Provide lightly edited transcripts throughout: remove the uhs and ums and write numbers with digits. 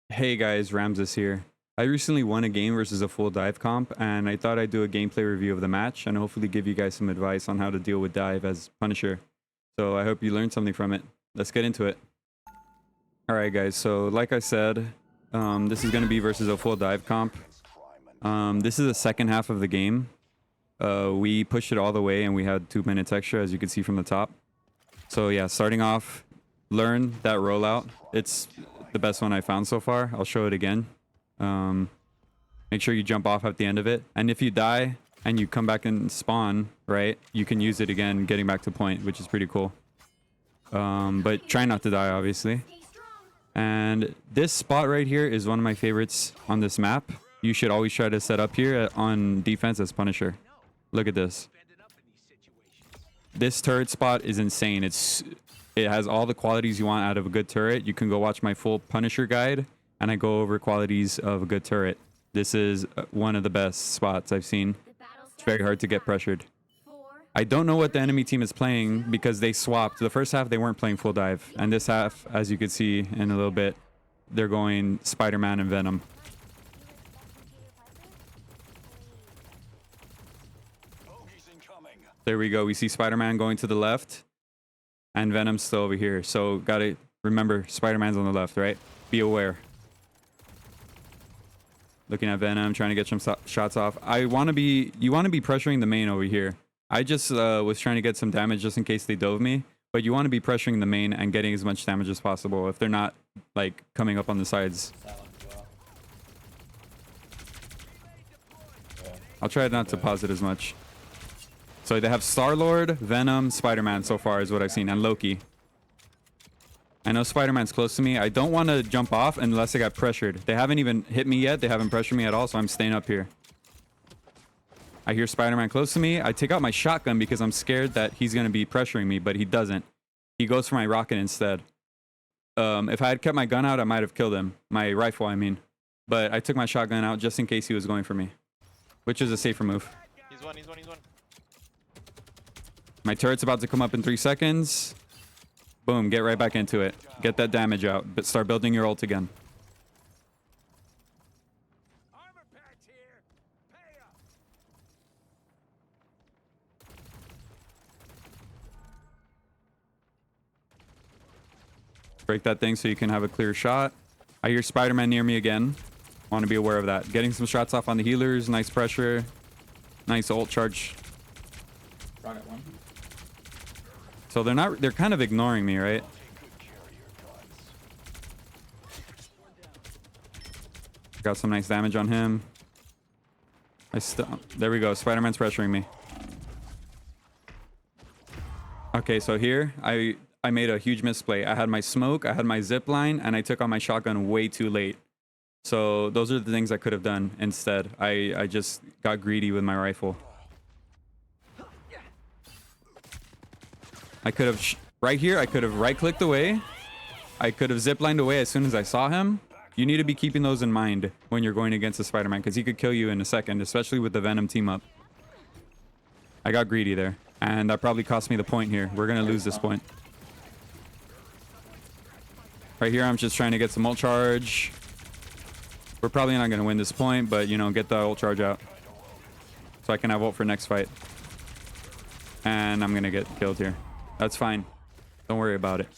Hey guys, Ramses here. I recently won a game versus a full dive comp, and I thought I'd do a gameplay review of the match and hopefully give you guys some advice on how to deal with dive as Punisher. So I hope you learned something from it. Let's get into it. Alright guys, so like I said, this is going to be versus a full dive comp. This is the second half of the game. We pushed it all the way and we had 2 minutes extra, as you can see from the top. So yeah, starting off, learn that rollout. It's the best one I found so far. I'll show it again. Make sure you jump off at the end of it. And if you die and you come back and spawn, right, you can use it again getting back to point, which is pretty cool. But try not to die, obviously. And this spot right here is one of my favorites on this map. You should always try to set up here on defense as Punisher. Look at this. This turret spot is insane. It has all the qualities you want out of a good turret. You can go watch my full Punisher guide, and I go over qualities of a good turret. This is one of the best spots I've seen. It's very hard to get pressured. I don't know what the enemy team is playing because they swapped. The first half, they weren't playing full dive. And this half, as you can see in a little bit, they're going Spider-Man and Venom. There we go. We see Spider-Man going to the left. And Venom's still over here. So gotta remember, Spider-Man's on the left, right? Be aware. Looking at Venom, trying to get some shots off. You want to be pressuring the main over here. I just was trying to get some damage just in case they dove me. But you want to be pressuring the main and getting as much damage as possible if they're not like coming up on the sides. I'll try not to pause it as much. So they have Star-Lord, Venom, Spider-Man so far is what I've seen, and Loki. I know Spider-Man's close to me. I don't want to jump off unless I got pressured. They haven't even hit me yet. They haven't pressured me at all, so I'm staying up here. I hear Spider-Man close to me. I take out my shotgun because I'm scared that he's going to be pressuring me, but he doesn't. He goes for my rocket instead. If I had kept my gun out, I might have killed him. My rifle, I mean. But I took my shotgun out just in case he was going for me, which is a safer move. He's one. My turret's about to come up in 3 seconds. Boom, get right back into it. Get that damage out, but start building your ult again. Break that thing so you can have a clear shot. I hear Spider-Man near me again. Want to be aware of that. Getting some shots off on the healers. Nice pressure. Nice ult charge. So they're kind of ignoring me, right? Got some nice damage on him. There we go. Spider-Man's pressuring me. Okay, so here I made a huge misplay. I had my smoke, I had my zip line, and I took on my shotgun way too late. So those are the things I could have done instead. I just got greedy with my rifle. I could have, right here, I could have right-clicked away. I could have zip-lined away as soon as I saw him. You need to be keeping those in mind when you're going against the Spider-Man, because he could kill you in a second, especially with the Venom team-up. I got greedy there, and that probably cost me the point here. We're going to lose this point. Right here, I'm just trying to get some ult charge. We're probably not going to win this point, but, you know, get the ult charge out. So I can have ult for next fight. And I'm going to get killed here. That's fine. Don't worry about it.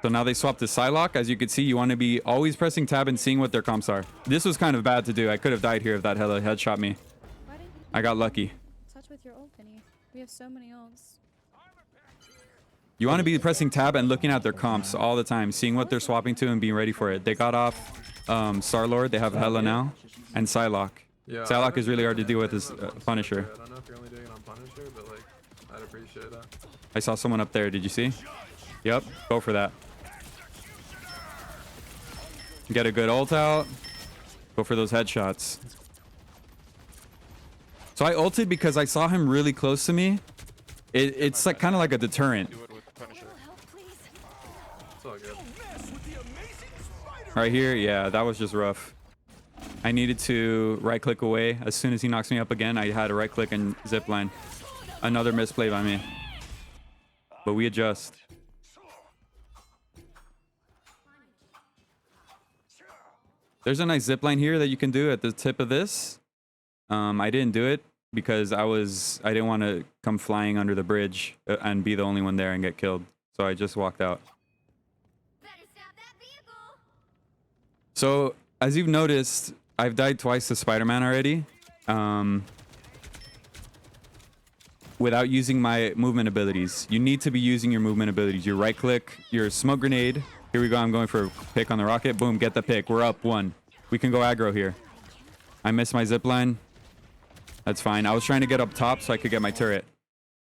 So now they swapped to Psylocke. As you can see, you want to be always pressing tab and seeing what their comps are. This was kind of bad to do. I could have died here if that hella headshot me. I got lucky. Touch with your ult, Penny. We have so many ults. You want to be pressing tab and looking at their comps all the time, seeing what they're swapping to and being ready for it. They got off Star-Lord. They have Hela now. And Psylocke. Yeah, Psylocke is really hard to deal with as Punisher. I don't know if you're only doing it on Punisher, but like, I'd appreciate that. I saw someone up there. Did you see? Yep. Go for that. Get a good ult out. Go for those headshots. So I ulted because I saw him really close to me. It's like kind of like a deterrent. Right here, yeah, that was just rough. I needed to right click away. As soon as he knocks me up again, I had to right click and zip line. Another misplay by me. But we adjust. There's a nice zip line here that you can do at the tip of this. I didn't do it because I didn't want to come flying under the bridge and be the only one there and get killed. So I just walked out. So as you've noticed, I've died twice to Spider-Man already. Without using my movement abilities. You need to be using your movement abilities. Your right click, your smoke grenade. Here we go. I'm going for a pick on the rocket. Boom, get the pick. We're up 1. We can go aggro here. I missed my zip line. That's fine. I was trying to get up top so I could get my turret.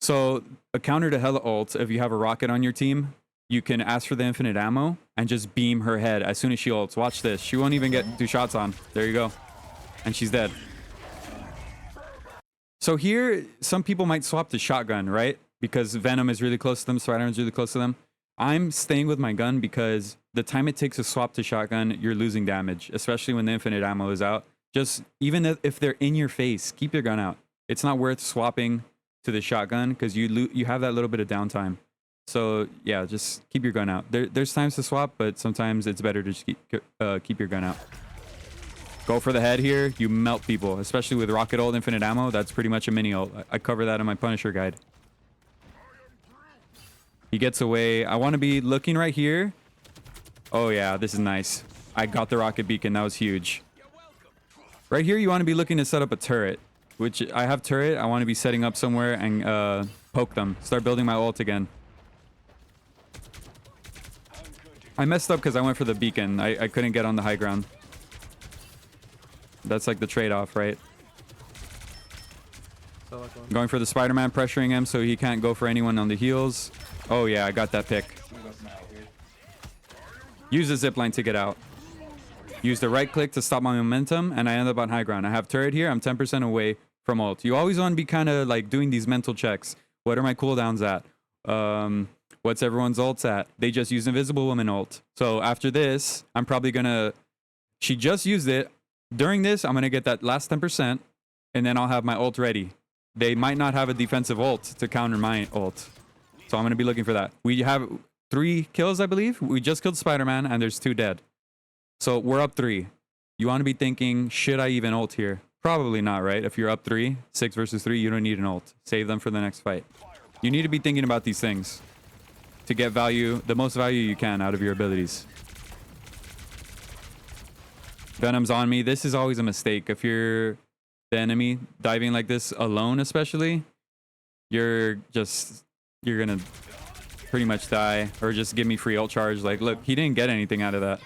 So a counter to Hella ult, if you have a rocket on your team, you can ask for the infinite ammo and just beam her head as soon as she ults. Watch this. She won't even get 2 shots on. There you go. And she's dead. So here, some people might swap to shotgun, right? Because Venom is really close to them, Spider-Man's really close to them. I'm staying with my gun because the time it takes to swap to shotgun, you're losing damage, especially when the infinite ammo is out. Just, even if they're in your face, keep your gun out. It's not worth swapping to the shotgun because you have that little bit of downtime. So yeah, just keep your gun out. There's times to swap, but sometimes it's better to just keep your gun out. Go for the head here. You melt people, especially with rocket ult, infinite ammo. That's pretty much a mini ult. I cover that in my Punisher guide. He gets away. I want to be looking right here. Oh yeah, this is nice. I got the rocket beacon. That was huge. Right here, you want to be looking to set up a turret, which I have turret. I want to be setting up somewhere and poke them. Start building my ult again. I messed up because I went for the beacon. I couldn't get on the high ground. That's like the trade-off, right? Going for the Spider-Man, pressuring him so he can't go for anyone on the heels. Oh yeah, I got that pick. Use the zipline to get out. Use the right click to stop my momentum, and I end up on high ground. I have turret here. I'm 10% away from ult. You always want to be kind of like doing these mental checks. What are my cooldowns at? What's everyone's ults at? They just used Invisible Woman ult. So after this, I'm probably gonna... She just used it. During this, I'm going to get that last 10%, and then I'll have my ult ready. They might not have a defensive ult to counter my ult. So I'm going to be looking for that. We have 3 kills, I believe. We just killed Spider-Man, and there's 2 dead. So we're up 3. You want to be thinking, should I even ult here? Probably not, right? If you're up 3, 6 versus 3, you don't need an ult. Save them for the next fight. You need to be thinking about these things to get value, the most value you can out of your abilities. Venom's on me. This is always a mistake. If you're the enemy diving like this alone, especially, you're gonna pretty much die or just give me free ult charge. Like, look, he didn't get anything out of that.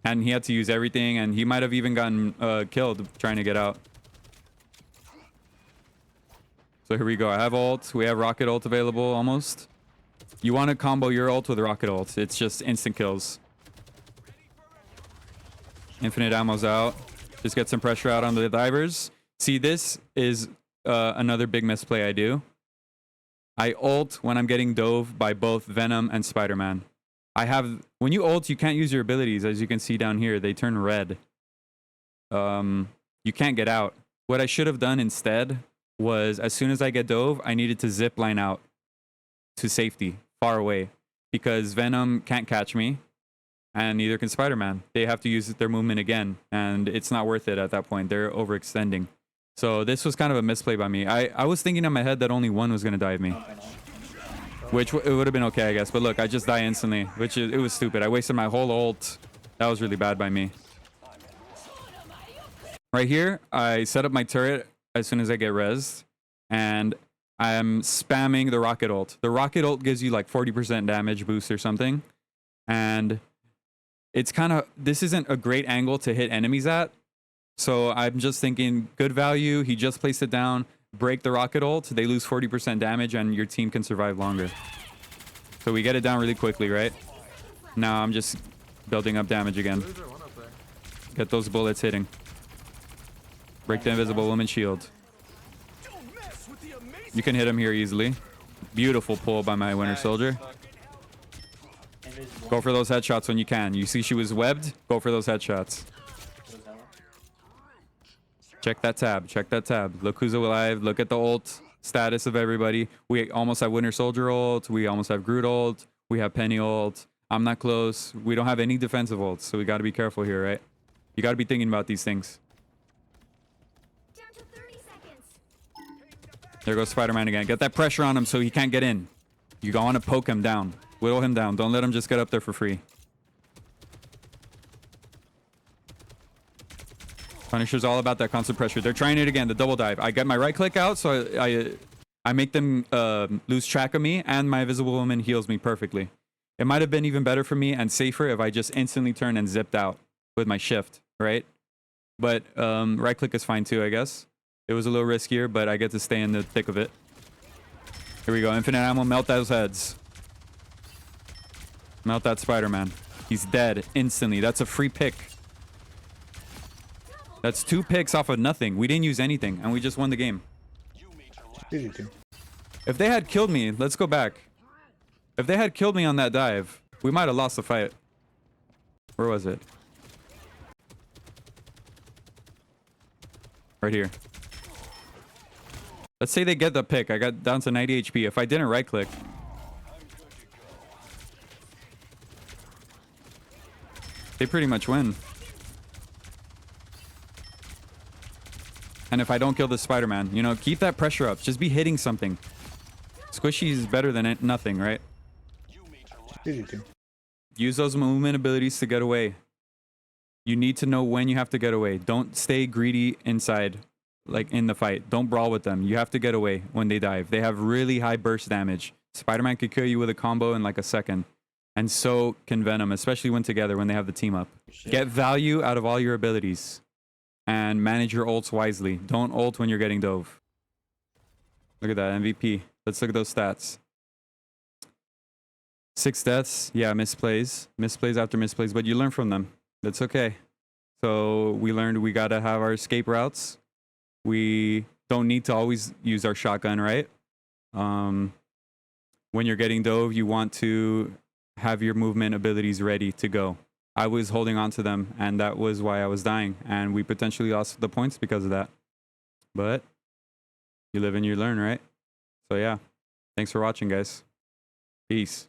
And he had to use everything, and he might have even gotten killed trying to get out. So here we go. I have ult. We have rocket ult available almost. You want to combo your ult with rocket ult. It's just instant kills. Infinite ammo's out. Just get some pressure out on the divers. See, this is another big misplay I do. I ult when I'm getting dove by both Venom and Spider-Man. When you ult, you can't use your abilities. As you can see down here, they turn red. You can't get out. What I should have done instead was, as soon as I get dove, I needed to zip line out to safety, far away, because Venom can't catch me. And neither can Spider-Man. They have to use their movement again, and it's not worth it at that point. They're overextending. So this was kind of a misplay by me. I was thinking in my head that only one was going to dive me. Which it would have been okay, I guess. But look, I just die instantly, it was stupid. I wasted my whole ult. That was really bad by me. Right here, I set up my turret as soon as I get rezzed, and I'm spamming the rocket ult. The rocket ult gives you like 40% damage boost or something. And it's kind of, this isn't a great angle to hit enemies at. So I'm just thinking, good value. He just placed it down. Break the rocket ult. They lose 40% damage and your team can survive longer. So we get it down really quickly, right? Now I'm just building up damage again. Get those bullets hitting. Break the Invisible Woman shield. You can hit him here easily. Beautiful pull by my Winter Soldier. Go for those headshots when you can. You see she was webbed? Go for those headshots. Check that tab. Check that tab. Look who's alive. Look at the ult status of everybody. We almost have Winter Soldier ult. We almost have Groot ult. We have Penny ult. I'm not close. We don't have any defensive ults, so we got to be careful here, right? You got to be thinking about these things. Down to 30 seconds. There goes Spider-Man again. Get that pressure on him so he can't get in. You want to poke him down. Whittle him down. Don't let him just get up there for free. Punisher's all about that constant pressure. They're trying it again, the double dive. I get my right click out, so I make them lose track of me, and my Invisible Woman heals me perfectly. It might have been even better for me and safer if I just instantly turned and zipped out with my shift, right? But right click is fine too, I guess. It was a little riskier, but I get to stay in the thick of it. Here we go. Infinite ammo. Melt those heads. Melt that Spider-Man. He's dead instantly. That's a free pick. That's 2 picks off of nothing. We didn't use anything, and we just won the game. GG team. If they had killed me, let's go back. If they had killed me on that dive, we might have lost the fight. Where was it? Right here. Let's say they get the pick. I got down to 90 HP. If I didn't right click, they pretty much win. And if I don't kill the Spider-Man, you know, keep that pressure up. Just be hitting something. Squishy is better than nothing, right? GG team. Use those movement abilities to get away. You need to know when you have to get away. Don't stay greedy inside, like in the fight. Don't brawl with them. You have to get away when they dive. They have really high burst damage. Spider-Man could kill you with a combo in like a second. And so can Venom, especially when together, when they have the team up. Get value out of all your abilities. And manage your ults wisely. Don't ult when you're getting dove. Look at that, MVP. Let's look at those stats. 6 deaths. Yeah, misplays. Misplays after misplays, but you learn from them. That's okay. So we learned we gotta have our escape routes. We don't need to always use our shotgun, right? When you're getting dove, you want to have your movement abilities ready to go. I was holding on to them, and that was why I was dying. And we potentially lost the points because of that. But you live and you learn, right? So yeah, thanks for watching, guys. Peace.